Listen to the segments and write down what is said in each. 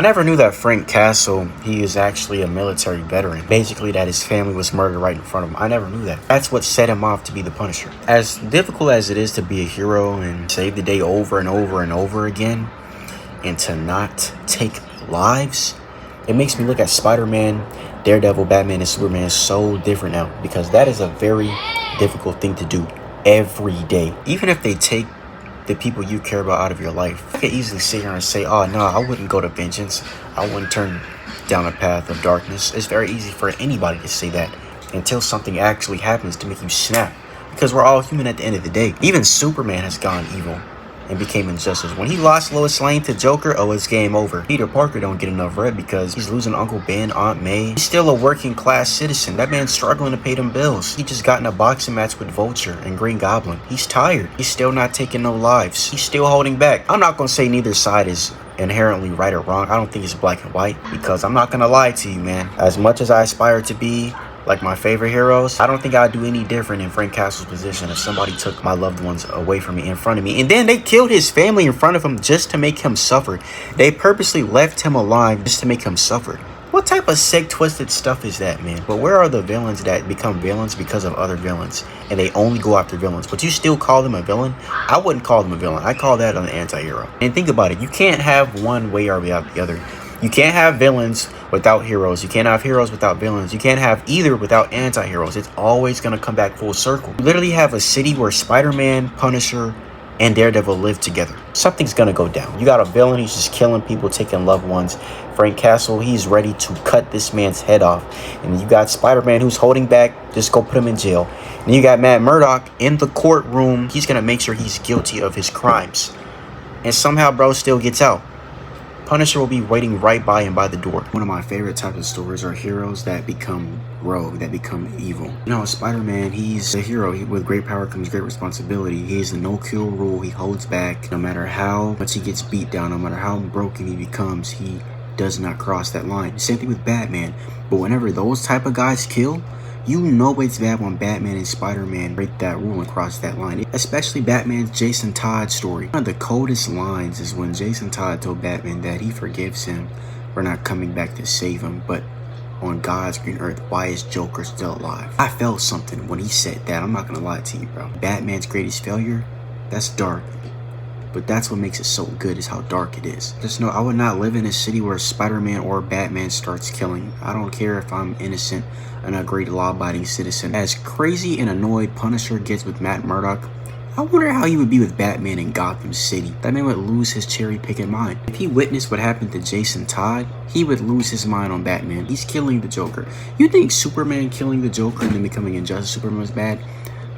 I never knew that Frank Castle, he is actually a military veteran. Basically that his family was murdered right in front of him. I never knew that. That's what set him off to be the Punisher. As difficult as it is to be a hero and save the day over and over and over again, and to not take lives, it makes me look at Spider-Man, Daredevil, Batman, and Superman so different now, because that is a very difficult thing to do every day. Even if they take the people you care about out of your life, you can easily sit here and say, oh no, I wouldn't go to vengeance, I wouldn't turn down a path of darkness. It's very easy for anybody to say that until something actually happens to make you snap, because we're all human at the end of the day. Even Superman has gone evil and became injustice. When he lost Lois Lane to Joker, oh, it's game over. Peter Parker don't get enough red because he's losing Uncle Ben, Aunt May. He's still a working class citizen. That man's struggling to pay them bills. He just got in a boxing match with Vulture and Green Goblin. He's tired. He's still not taking no lives. He's still holding back. I'm not gonna say neither side is inherently right or wrong. I don't think it's black and white, because I'm not gonna lie to you, man. As much as I aspire to be like my favorite heroes, I don't think I'd do any different in Frank Castle's position if somebody took my loved ones away from me in front of me. And then they killed his family in front of him just to make him suffer. They purposely left him alive just to make him suffer. What type of sick, twisted stuff is that, man? But where are the villains that become villains because of other villains, and they only go after villains, but you still call them a villain? I wouldn't call them a villain. I call that an anti-hero. And think about it. You can't have one way or without the other. You can't have villains without heroes. You can't have heroes without villains. You can't have either without anti-heroes. It's always going to come back full circle. You literally have a city where Spider-Man, Punisher, and Daredevil live together. Something's going to go down. You got a villain, he's just killing people, taking loved ones. Frank Castle, he's ready to cut this man's head off. And you got Spider-Man, who's holding back, just go put him in jail. And you got Matt Murdock in the courtroom. He's going to make sure he's guilty of his crimes. And somehow, bro, still gets out. Punisher will be waiting right by him by the door. One of my favorite types of stories are heroes that become rogue, that become evil. You know, Spider-Man, he's a hero. With great power comes great responsibility. He has a no-kill rule. He holds back. No matter how much he gets beat down, no matter how broken he becomes, he does not cross that line. Same thing with Batman. But whenever those type of guys kill, you know it's bad when Batman and Spider-Man break that rule and cross that line. Especially Batman's Jason Todd story. One of the coldest lines is when Jason Todd told Batman that he forgives him for not coming back to save him, but on God's green earth, why is Joker still alive? I felt something when he said that. I'm not gonna lie to you, bro. Batman's greatest failure, that's dark. But that's what makes it so good, is how dark it is. Just know I would not live in a city where Spider-Man or Batman starts killing. I don't care if I'm innocent and a great law-abiding citizen. As crazy and annoyed Punisher gets with Matt Murdock, I wonder how he would be with Batman in Gotham City. That man would lose his cherry-picking mind. If he witnessed what happened to Jason Todd, he would lose his mind on Batman. He's killing the Joker. You think Superman killing the Joker and then becoming Injustice Superman was bad?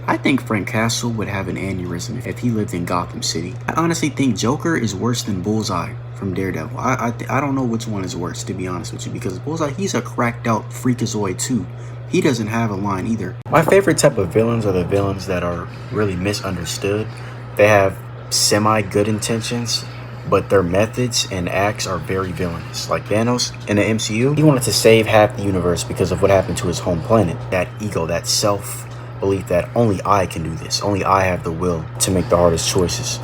I think Frank Castle would have an aneurysm if he lived in Gotham City. I honestly think Joker is worse than Bullseye from Daredevil. I don't know which one is worse, to be honest with you, because Bullseye, he's a cracked out freakazoid too. He doesn't have a line either. My favorite type of villains are the villains that are really misunderstood. They have semi-good intentions, but their methods and acts are very villainous. Like Thanos in the MCU, he wanted to save half the universe because of what happened to his home planet. That ego, that self-belief that only I can do this. Only I have the will to make the hardest choices.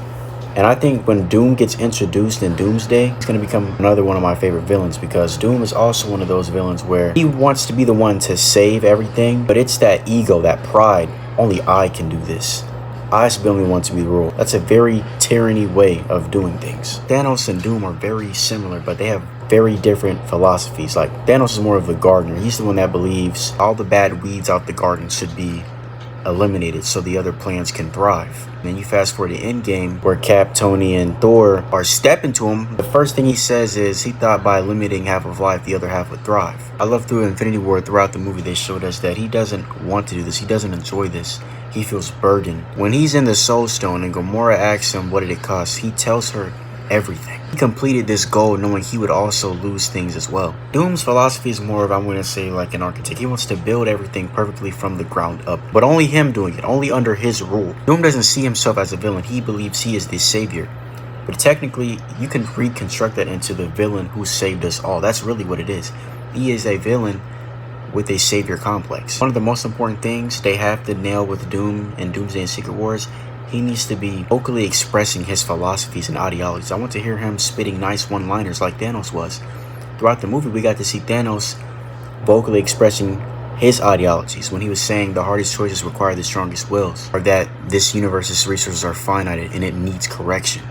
And I think when Doom gets introduced in Doomsday, it's going to become another one of my favorite villains, because Doom is also one of those villains where he wants to be the one to save everything, but it's that ego, that pride. Only I can do this. I should be the only one to be the rule. That's a very tyranny way of doing things. Thanos and Doom are very similar, but they have very different philosophies. Like, Thanos is more of a gardener. He's the one that believes all the bad weeds out the garden should be eliminated so the other plants can thrive. And then you fast forward to Endgame, where Cap, Tony, and Thor are stepping to him. The first thing he says is he thought by limiting half of life, the other half would thrive. I love through Infinity War, throughout the movie, they showed us that he doesn't want to do this. He doesn't enjoy this. He feels burdened. When he's in the Soul Stone and Gamora asks him what did it cost, he tells her everything. He completed this goal knowing he would also lose things as well. Doom's philosophy is more of, I'm going to say, like an architect. He wants to build everything perfectly from the ground up, but only him doing it, only under his rule. Doom doesn't see himself as a villain. He believes he is the savior. But technically, you can reconstruct that into the villain who saved us all. That's really what it is. He is a villain with a savior complex. One of the most important things they have to nail with Doom and Doomsday and Secret Wars He needs to be vocally expressing his philosophies and ideologies. I want to hear him spitting nice one-liners like Thanos was. Throughout the movie, we got to see Thanos vocally expressing his ideologies when he was saying the hardest choices require the strongest wills, or that this universe's resources are finite and it needs correction.